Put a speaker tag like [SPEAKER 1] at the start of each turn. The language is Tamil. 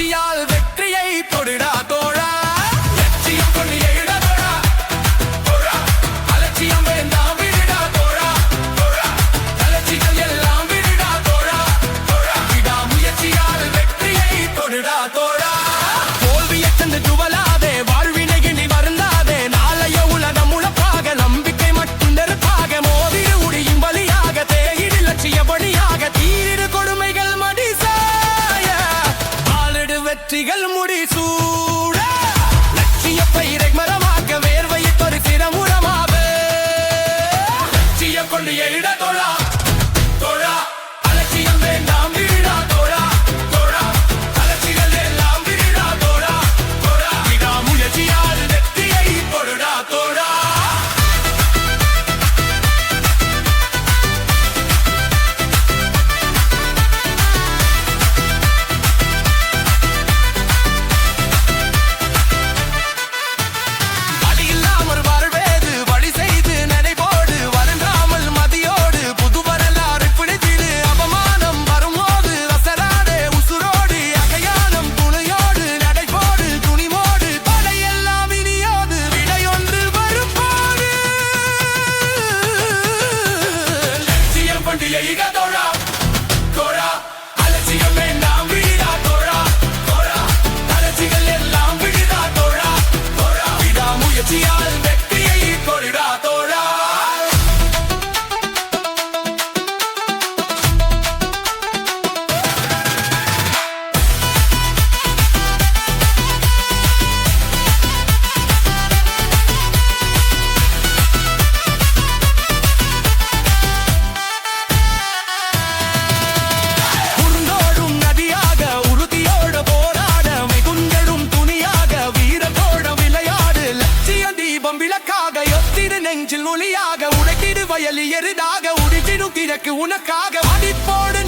[SPEAKER 1] முயற்சியால் வெற்றியை தொடுடா தோழா. லட்சியம் கொண்டு எழுடா தோழா. தோழா அலட்சியம் வேண்டாம் விடுடா தோழா. தோழா அலட்சியம் எல்லாம் விடுடா தோழா. தோழா விடா முயற்சியால் வெற்றியை தொடுடா தோழா. தோல்வியை தந்து துவலாதே, வாழ்வினை இனி வருந்தாதே. நாளைய உலகம் உழப்பாக, நம்பிக்கை மட்டும் நெருப்பாக. மோதிடு உடியும் வழியாக, தேயிடு லட்சிய வழியாக. தீரிடு கொடுமைகள் மடிசாய, ஆளிடு வெற்றிகள் முடிசூட. லட்சிய பயிரை மரமாக்க, வேர்வையை தொரு சிரமுறமாக. லட்சியம் கொண்டு எழுட தோழா. தோழா அலட்சியம் வேண்டாம் விடா தோழா. தோழா அலட்சிகள் எல்லாம் விடா தோழா. தோழா விடா முயற்சியால் வெற்றியை தொடுடா தோழா. வழி இல்லாமல் வாழ்வேது, வழி செய்து நடைபோடு. வருந்தாமல் மதியோடு, புது வரலாறு பிடித்திடு. அவமானம் வரும்போது அசராதே உசுரோடு. அகையானம் துணையோடு, நடைபோடு துணிமோடு. படையெல்லாம் இனியோடு, விடையொன்று வரும்போது. லட்சியம் கொண்டு எழுக தோழா. தோழா அலட்சியம் வேண்டாம் விடா தோழா. தோழா அலட்சிகள் எல்லாம் விடுடா தோழா. தோழா விடா முயற்சியால் வெற்றியை கொடுடா தோழா. உருண்டோடும் நதியாக, உறுதியோட போராட. மிகுந்தடும் துணியாக, வீரத்தோட விளையாடு. லட்சிய தீபம் விளக்காக, எத்திடு நெஞ்சில் ஒளியாக. உடைத்திடு வயலி எருதாக, உடித்திடும் கிழக்கு உனக்காக. மதிப்போடு